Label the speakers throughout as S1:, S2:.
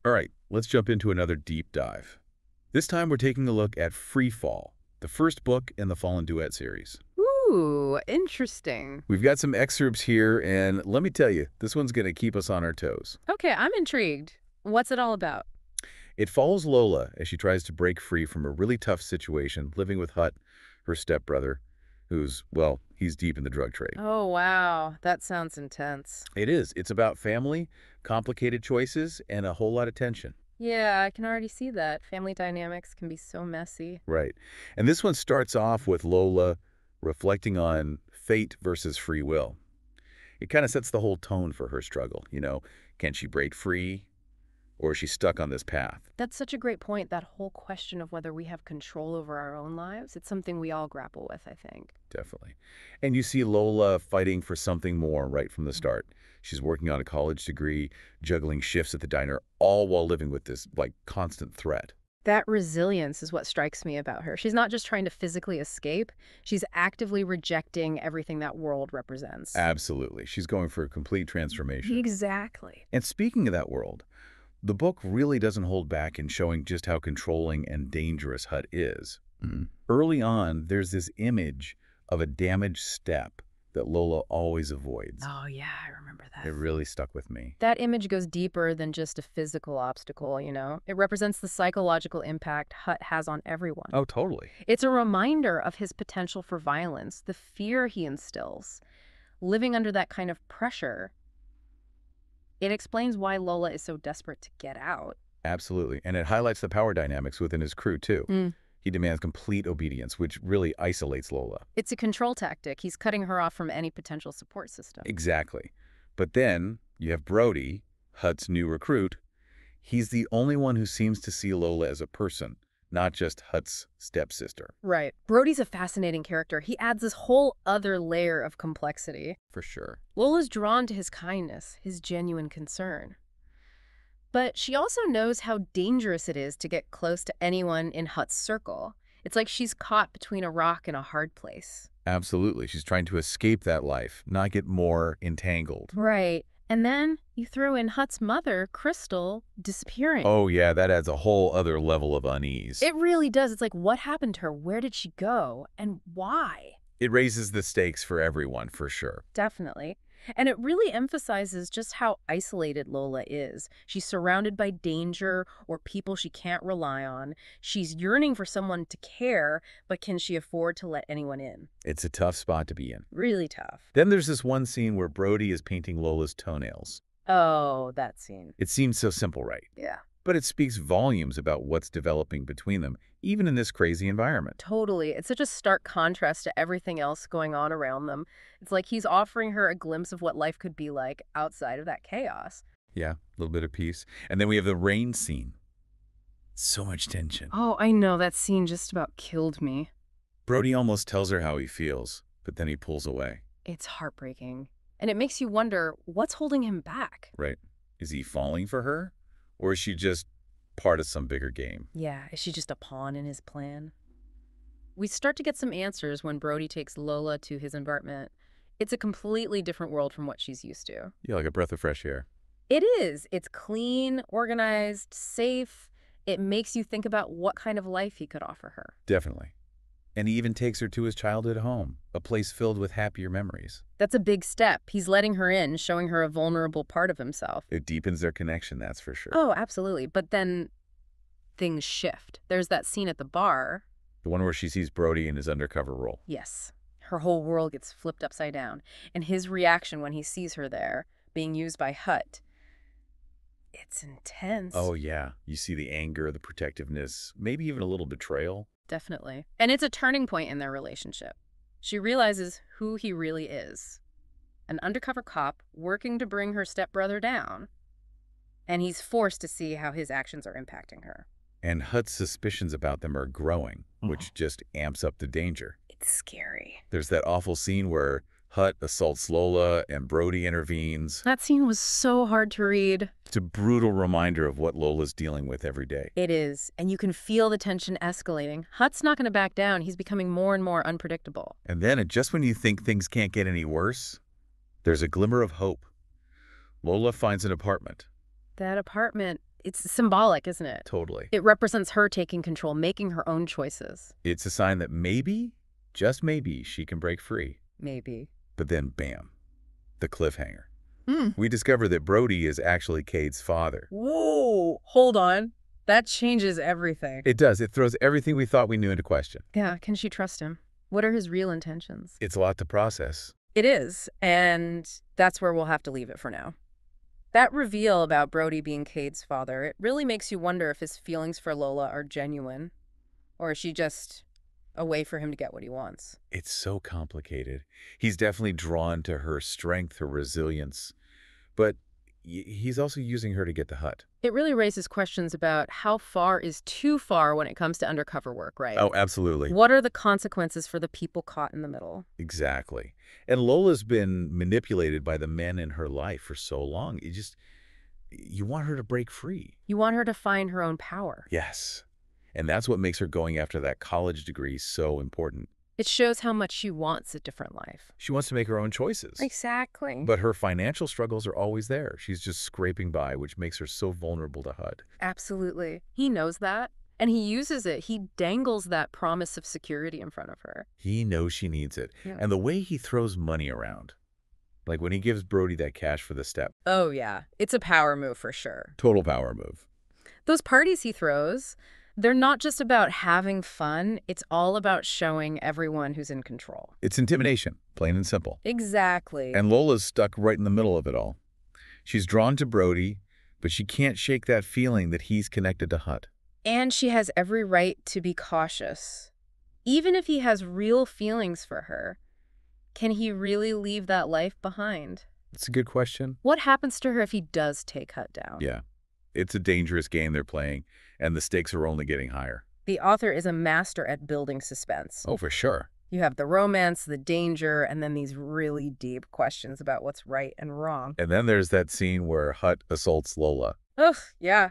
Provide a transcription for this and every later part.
S1: All right, let's jump into another deep dive. This time we're taking a look at Free Fall, the first book in the Fallen Duet series.
S2: Ooh, interesting.
S1: We've got some excerpts here, and let me tell you, this one's going to keep us on our toes.
S2: Okay, I'm intrigued. What's it all about?
S1: It follows Lola as she tries to break free from a really tough situation living with Hut, her stepbrother, who's, well, he's deep in the drug trade.
S2: Oh, wow. That sounds intense.
S1: It is. It's about family, complicated choices, and a whole lot of tension.
S2: Yeah, I can already see that. Family dynamics can be so messy.
S1: Right. And this one starts off with Lola reflecting on fate versus free will. It kind of sets the whole tone for her struggle. Can she break free, or is she stuck on this path?
S2: That's such a great point, that whole question of whether we have control over our own lives. It's something we all grapple with, I think.
S1: Definitely. And you see Lola fighting for something more right from the start. She's working on a college degree, juggling shifts at the diner, all while living with this, constant threat.
S2: That resilience is what strikes me about her. She's not just trying to physically escape, she's actively rejecting everything that world represents.
S1: Absolutely. She's going for a complete transformation.
S2: Exactly.
S1: And speaking of that world, the book really doesn't hold back in showing just how controlling and dangerous Hut is. Early on, there's this image of a damaged step that Lola always avoids.
S2: Oh, yeah, I remember that.
S1: It really stuck with me.
S2: That image goes deeper than just a physical obstacle, It represents the psychological impact Hut has on everyone.
S1: Oh, totally.
S2: It's a reminder of his potential for violence, the fear he instills. Living under that kind of pressure, it explains why Lola is so desperate to get out.
S1: Absolutely. And it highlights the power dynamics within his crew, too. He demands complete obedience, which really isolates Lola.
S2: It's a control tactic. He's cutting her off from any potential support system.
S1: Exactly. But then you have Brody, Hut's new recruit. He's the only one who seems to see Lola as a person, not just Hut's stepsister.
S2: Right. Brody's a fascinating character. He adds this whole other layer of complexity.
S1: For sure.
S2: Lola's drawn to his kindness, his genuine concern. But she also knows how dangerous it is to get close to anyone in Hut's circle. It's like she's caught between a rock and a hard place.
S1: Absolutely. She's trying to escape that life, not get more entangled.
S2: Right. And then you throw in Hut's mother, Crystal, disappearing.
S1: Oh, yeah, that adds a whole other level of unease.
S2: It really does. It's like, what happened to her? Where did she go? And why?
S1: It raises the stakes for everyone, for sure.
S2: Definitely. And it really emphasizes just how isolated Lola is. She's surrounded by danger or people she can't rely on. She's yearning for someone to care, but can she afford to let anyone in?
S1: It's a tough spot to be in.
S2: Really tough.
S1: Then there's this one scene where Brody is painting Lola's toenails.
S2: Oh, that scene.
S1: It seems so simple, right?
S2: Yeah.
S1: But it speaks volumes about what's developing between them, even in this crazy environment.
S2: Totally. It's such a stark contrast to everything else going on around them. It's like he's offering her a glimpse of what life could be like outside of that chaos.
S1: Yeah, a little bit of peace. And then we have the rain scene. So much tension.
S2: Oh, I know. That scene just about killed me.
S1: Brody almost tells her how he feels, but then he pulls away.
S2: It's heartbreaking. And it makes you wonder, what's holding him back?
S1: Right. Is he falling for her? Or is she just part of some bigger game?
S2: Yeah, is she just a pawn in his plan? We start to get some answers when Brody takes Lola to his apartment. It's a completely different world from what she's used to.
S1: Yeah, like a breath of fresh air.
S2: It is. It's clean, organized, safe. It makes you think about what kind of life he could offer her.
S1: Definitely. And he even takes her to his childhood home, a place filled with happier memories.
S2: That's a big step. He's letting her in, showing her a vulnerable part of himself.
S1: It deepens their connection, that's for sure.
S2: Oh, absolutely. But then things shift. There's that scene at the bar.
S1: The one where she sees Brody in his undercover role.
S2: Yes. Her whole world gets flipped upside down. And his reaction when he sees her there, being used by Hut, it's intense.
S1: Oh, yeah. You see the anger, the protectiveness, maybe even a little betrayal.
S2: Definitely. And it's a turning point in their relationship. She realizes who he really is. An undercover cop working to bring her stepbrother down. And he's forced to see how his actions are impacting her.
S1: And Hut's suspicions about them are growing, which just amps up the danger.
S2: It's scary.
S1: There's that awful scene where Hut assaults Lola and Brody intervenes.
S2: That scene was so hard to read.
S1: It's a brutal reminder of what Lola's dealing with every day.
S2: It is. And you can feel the tension escalating. Hut's not going to back down. He's becoming more and more unpredictable.
S1: And then, just when you think things can't get any worse, there's a glimmer of hope. Lola finds an apartment.
S2: That apartment, It's symbolic, isn't it?
S1: Totally.
S2: It represents her taking control, making her own choices.
S1: It's a sign that maybe, just maybe, she can break free.
S2: Maybe.
S1: But then, bam, the cliffhanger.
S2: Hmm.
S1: We discover that Brody is actually Cade's father.
S2: Whoa, hold on. That changes everything.
S1: It does. It throws everything we thought we knew into question.
S2: Yeah, can she trust him? What are his real intentions?
S1: It's a lot to process.
S2: It is, and that's where we'll have to leave it for now. That reveal about Brody being Cade's father, it really makes you wonder if his feelings for Lola are genuine, or is she just a way for him to get what he wants?
S1: It's so complicated. He's definitely drawn to her strength, her resilience, but he's also using her to get the hut.
S2: It really raises questions about how far is too far when it comes to undercover work, right?
S1: Oh, absolutely.
S2: What are the consequences for the people caught in the middle?
S1: Exactly. And Lola's been manipulated by the men in her life for so long. You want her to break free.
S2: You want her to find her own power.
S1: Yes. And that's what makes her going after that college degree so important.
S2: It shows how much she wants a different life.
S1: She wants to make her own choices.
S2: Exactly.
S1: But her financial struggles are always there. She's just scraping by, which makes her so vulnerable to HUD.
S2: Absolutely. He knows that, and he uses it. He dangles that promise of security in front of her.
S1: He knows she needs it.
S2: Yeah.
S1: And the way he throws money around, like when he gives Brody that cash for the step.
S2: Oh, yeah. It's a power move for sure.
S1: Total power move.
S2: Those parties he throws, they're not just about having fun. It's all about showing everyone who's in control.
S1: It's intimidation, plain and simple.
S2: Exactly.
S1: And Lola's stuck right in the middle of it all. She's drawn to Brody, but she can't shake that feeling that he's connected to HUD.
S2: And she has every right to be cautious. Even if he has real feelings for her, can he really leave that life behind?
S1: It's a good question.
S2: What happens to her if he does take HUD down?
S1: Yeah. It's a dangerous game they're playing, and the stakes are only getting higher.
S2: The author is a master at building suspense.
S1: Oh, for sure.
S2: You have the romance, the danger, and then these really deep questions about what's right and wrong.
S1: And then there's that scene where HUD assaults Lola.
S2: Ugh, yeah.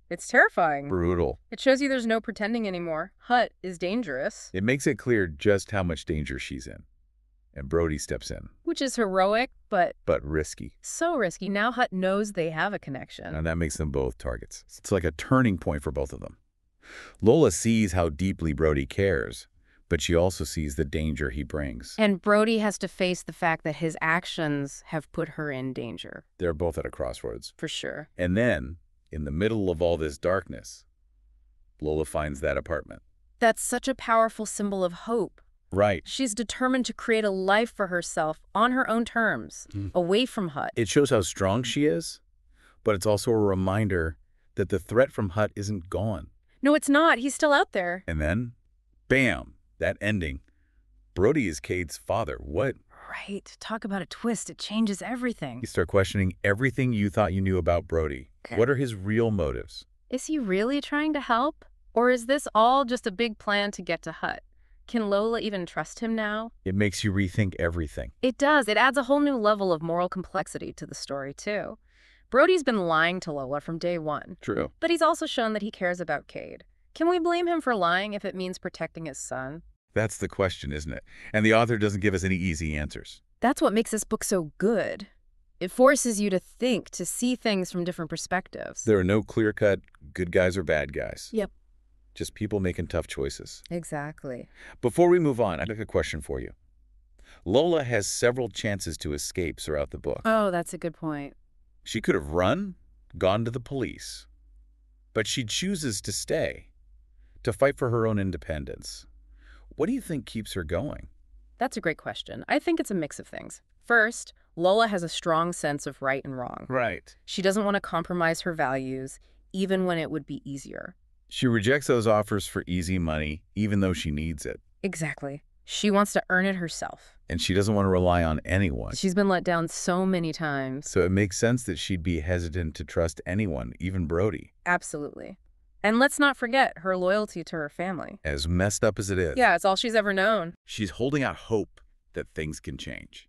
S2: It's terrifying.
S1: Brutal.
S2: It shows you there's no pretending anymore. Hut is dangerous.
S1: It makes it clear just how much danger she's in. And Brody steps in.
S2: Which is heroic, but
S1: Risky.
S2: so risky. Now Hut knows they have a connection.
S1: And that makes them both targets. It's like a turning point for both of them. Lola sees how deeply Brody cares, but she also sees the danger he brings.
S2: And Brody has to face the fact that his actions have put her in danger.
S1: They're both at a crossroads.
S2: For sure.
S1: And then, in the middle of all this darkness, Lola finds that apartment.
S2: That's such a powerful symbol of hope.
S1: Right.
S2: She's determined to create a life for herself on her own terms, away from Hut.
S1: It shows how strong she is, but it's also a reminder that the threat from Hut isn't gone.
S2: No, it's not. He's still out there.
S1: And then, bam, that ending. Brody is Cade's father. What?
S2: Right. Talk about a twist. It changes everything.
S1: You start questioning everything you thought you knew about Brody. What are his real motives?
S2: Is he really trying to help? Or is this all just a big plan to get to Hut? Can Lola even trust him now?
S1: It makes you rethink everything.
S2: It does. It adds a whole new level of moral complexity to the story, too. Brody's been lying to Lola from day one.
S1: True.
S2: But he's also shown that he cares about Cade. Can we blame him for lying if it means protecting his son?
S1: That's the question, isn't it? And the author doesn't give us any easy answers.
S2: That's what makes this book so good. It forces you to think, to see things from different perspectives.
S1: There are no clear-cut good guys or bad guys.
S2: Yep.
S1: Just people making tough choices.
S2: Exactly.
S1: Before we move on, I'd like a question for you. Lola has several chances to escape throughout the book.
S2: Oh, that's a good point.
S1: She could have run, gone to the police, but she chooses to stay, to fight for her own independence. What do you think keeps her going?
S2: That's a great question. I think it's a mix of things. First, Lola has a strong sense of right and wrong.
S1: Right.
S2: She doesn't want to compromise her values, even when it would be easier.
S1: She rejects those offers for easy money, even though she needs it.
S2: Exactly. She wants to earn it herself.
S1: And she doesn't want to rely on anyone.
S2: She's been let down so many times.
S1: So it makes sense that she'd be hesitant to trust anyone, even Brody.
S2: Absolutely. And let's not forget her loyalty to her family.
S1: As messed up as it is.
S2: Yeah, it's all she's ever known.
S1: She's holding out hope that things can change.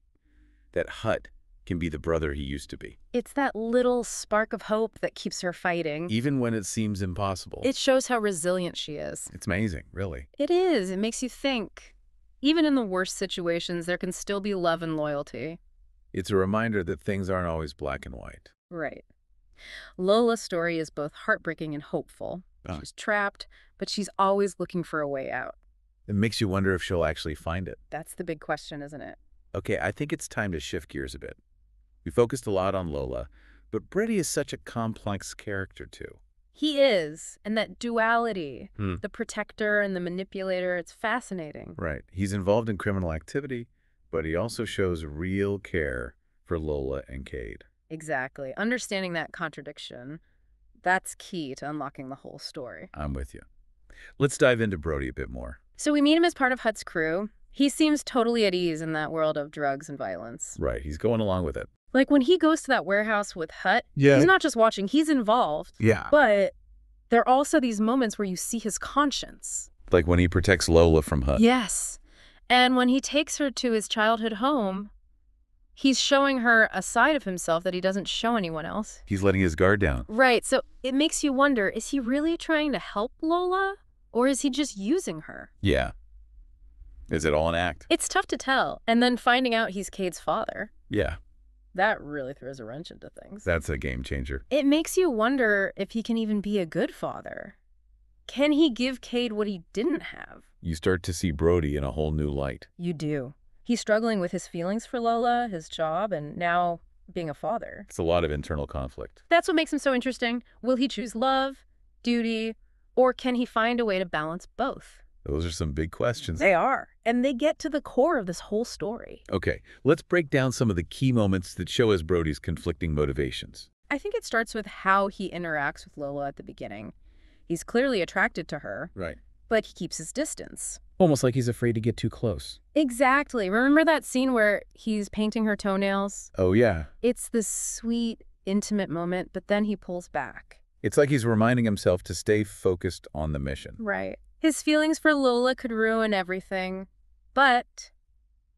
S1: That Hut can be the brother he used to be.
S2: It's that little spark of hope that keeps her fighting.
S1: Even when it seems impossible.
S2: It shows how resilient she is.
S1: It's amazing, really.
S2: It is. It makes you think. Even in the worst situations, there can still be love and loyalty.
S1: It's a reminder that things aren't always black and white.
S2: Right. Lola's story is both heartbreaking and hopeful.
S1: Ah.
S2: She's trapped, but she's always looking for a way out.
S1: It makes you wonder if she'll actually find it.
S2: That's the big question, isn't it?
S1: Okay, I think it's time to shift gears a bit. We focused a lot on Lola, but Brady is such a complex character, too.
S2: He is, and that duality,
S1: Hmm.
S2: the protector and the manipulator, it's fascinating.
S1: Right. He's involved in criminal activity, but he also shows real care for Lola and Cade.
S2: Exactly. Understanding that contradiction, that's key to unlocking the whole story.
S1: I'm with you. Let's dive into Brody a bit more.
S2: So we meet him as part of Hut's crew. He seems totally at ease in that world of drugs and violence.
S1: Right, he's going along with it.
S2: Like when he goes to that warehouse with Hut,
S1: Yeah.
S2: he's not just watching, he's involved.
S1: Yeah.
S2: But there are also these moments where you see his conscience.
S1: Like when he protects Lola from Hut.
S2: Yes. And when he takes her to his childhood home, he's showing her a side of himself that he doesn't show anyone else.
S1: He's letting his guard down.
S2: Right. So it makes you wonder, is he really trying to help Lola? Or is he just using her?
S1: Yeah. Is it all an act?
S2: It's tough to tell. And then finding out he's Cade's father,
S1: Yeah,
S2: that really throws a wrench into things.
S1: that's a game changer.
S2: It makes you wonder if he can even be a good father. Can he give Cade what he didn't have?
S1: You start to see Brody in a whole new light.
S2: You do. He's struggling with his feelings for Lola, his job, and now being a father.
S1: It's a lot of internal conflict.
S2: That's what makes him so interesting. Will he choose love, duty, or can he find a way to balance both?
S1: Those are some big questions.
S2: They are. And they get to the core of this whole story.
S1: Okay, let's break down some of the key moments that show us Brody's conflicting motivations.
S2: I think it starts with how he interacts with Lola at the beginning. He's clearly attracted to her,
S1: Right.
S2: but he keeps his distance.
S1: Almost like he's afraid to get too close.
S2: Exactly. Remember that scene where he's painting her toenails?
S1: Oh, yeah.
S2: It's this sweet, intimate moment, but then he pulls back.
S1: It's like he's reminding himself to stay focused on the mission.
S2: Right. His feelings for Lola could ruin everything, but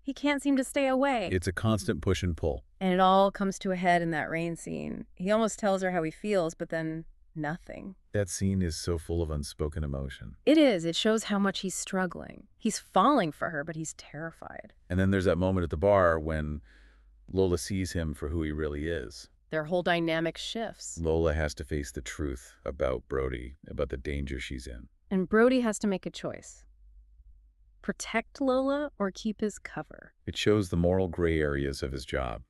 S2: he can't seem to stay away.
S1: It's a constant push and pull.
S2: And it all comes to a head in that rain scene. He almost tells her how he feels, but then nothing.
S1: That scene is so full of unspoken emotion.
S2: It is. It shows how much he's struggling. He's falling for her, but he's terrified.
S1: And then there's that moment at the bar when Lola sees him for who he really is.
S2: Their whole dynamic shifts.
S1: Lola has to face the truth about Brody, about the danger she's in.
S2: And Brody has to make a choice. Protect Lola or keep his cover.
S1: It shows the moral gray areas of his job.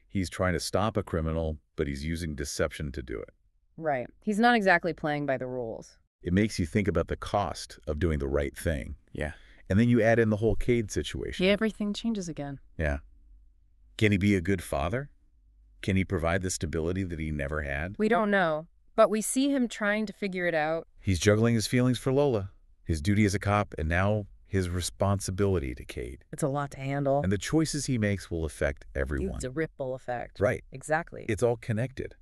S1: He's trying to stop a criminal, but he's using deception to do it.
S2: Right. He's not exactly playing by the rules.
S1: It makes you think about the cost of doing the right thing.
S3: Yeah.
S1: And then you add in the whole Cade situation.
S2: Yeah, everything changes again.
S1: Yeah. Can he be a good father? Can he provide the stability that he never had?
S2: We don't know, but we see him trying to figure it out.
S1: He's juggling his feelings for Lola, his duty as a cop, and now his responsibility to Cade.
S2: It's a lot to handle.
S1: And the choices he makes will affect everyone.
S2: It's a ripple effect.
S1: Right.
S2: Exactly.
S1: It's all connected.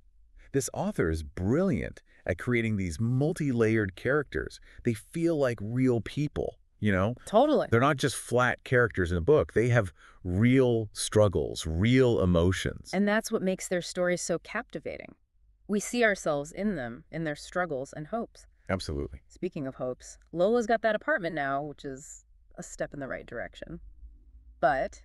S1: This author is brilliant at creating these multi-layered characters. They feel like real people, you know?
S2: Totally.
S1: They're not just flat characters in a book. They have real struggles, real emotions.
S2: And that's what makes their stories so captivating. We see ourselves in them, in their struggles and hopes.
S1: Absolutely.
S2: Speaking of hopes, Lola's got that apartment now, which is a step in the right direction. But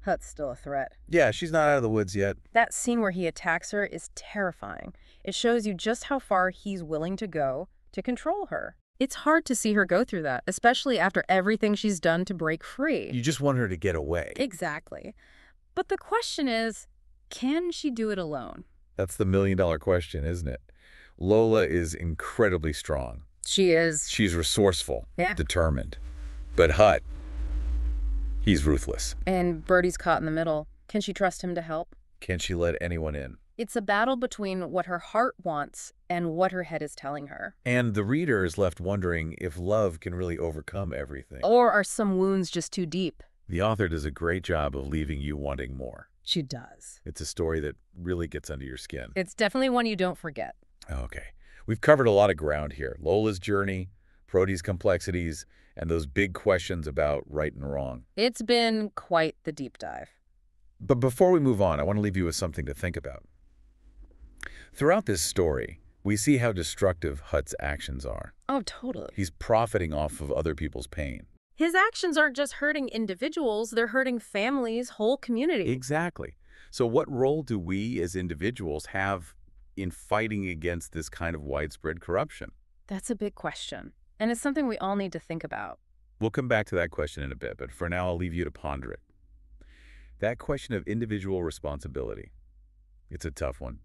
S2: Hut's still a threat.
S1: Yeah, she's not out of the woods yet.
S2: That scene where he attacks her is terrifying. It shows you just how far he's willing to go to control her. It's hard to see her go through that, especially after everything she's done to break free.
S1: You just want her to get away.
S2: Exactly. But the question is, can she do it alone?
S1: That's the million-dollar question, isn't it? Lola is incredibly strong.
S2: She is.
S1: She's resourceful,
S2: Yeah.
S1: determined. But Hut, he's ruthless.
S2: And Brody's caught in the middle. Can she trust him to help?
S1: Can she let anyone in?
S2: It's a battle between what her heart wants and what her head is telling her.
S1: And the reader is left wondering if love can really overcome everything.
S2: Or are some wounds just too deep?
S1: The author does a great job of leaving you wanting more.
S2: She does.
S1: It's a story that really gets under your skin.
S2: It's definitely one you don't forget.
S1: Okay. We've covered a lot of ground here. Lola's journey, Brody's complexities, and those big questions about right and wrong.
S2: It's been quite the deep dive.
S1: But before we move on, I want to leave you with something to think about. Throughout this story, we see how destructive Hut's actions are.
S2: Oh, totally.
S1: He's profiting off of other people's pain.
S2: His actions aren't just hurting individuals, they're hurting families, whole communities.
S1: Exactly. So what role do we as individuals have in fighting against this kind of widespread corruption?
S2: That's a big question, and it's something we all need to think about.
S1: We'll come back to that question in a bit, but for now I'll leave you to ponder it. That question of individual responsibility, it's a tough one.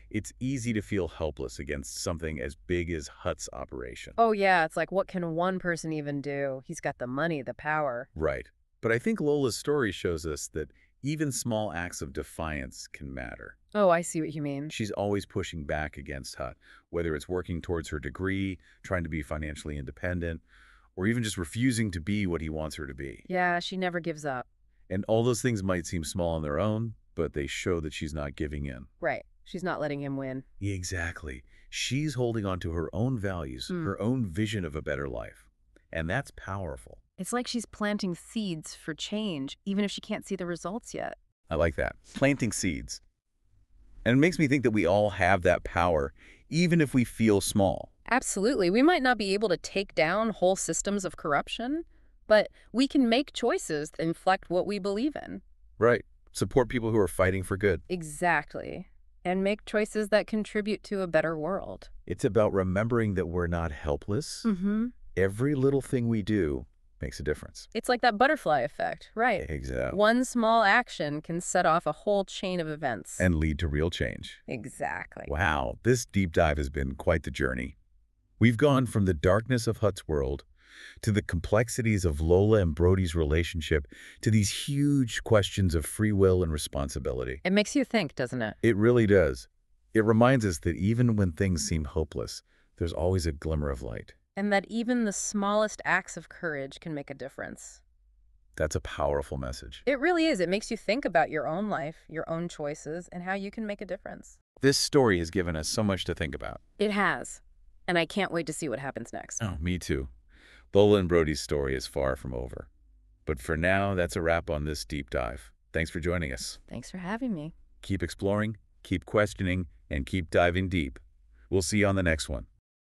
S1: It's easy to feel helpless against something as big as Hut's operation.
S2: Oh yeah, it's like, what can one person even do? He's got the money, the power.
S1: Right. But I think Lola's story shows us that even small acts of defiance can matter.
S2: Oh, I see what you mean.
S1: She's always pushing back against Hut, whether it's working towards her degree, trying to be financially independent, or even just refusing to be what he wants her to be.
S2: Yeah, she never gives up.
S1: And all those things might seem small on their own, but they show that she's not giving in.
S2: Right. She's not letting him win.
S1: Exactly. She's holding on to her own values, her own vision of a better life. And that's powerful.
S2: It's like she's planting seeds for change, even if she can't see the results yet.
S1: I like that. Planting seeds. And it makes me think that we all have that power, even if we feel small.
S2: Absolutely. We might not be able to take down whole systems of corruption, but we can make choices that inflect what we believe in.
S1: Right. Support people who are fighting for good.
S2: Exactly. And make choices that contribute to a better world.
S1: It's about remembering that we're not helpless. Every little thing we do makes a difference.
S2: It's like that butterfly effect, right?
S1: Exactly.
S2: One small action can set off a whole chain of events.
S1: And lead to real change.
S2: Exactly.
S1: Wow, this deep dive has been quite the journey. We've gone from the darkness of Hut's world to the complexities of Lola and Brody's relationship to these huge questions of free will and responsibility.
S2: It makes you think, doesn't it?
S1: It really does. It reminds us that even when things seem hopeless, there's always a glimmer of light.
S2: And that even the smallest acts of courage can make a difference.
S1: That's a powerful message.
S2: It really is. It makes you think about your own life, your own choices, and how you can make a difference.
S1: This story has given us so much to think about.
S2: It has. And I can't wait to see what happens next.
S1: Oh, me too. Lola and Brody's story is far from over. But for now, that's a wrap on this deep dive. Thanks for joining us.
S2: Thanks for having me.
S1: Keep exploring, keep questioning, and keep diving deep. We'll see you on the next one.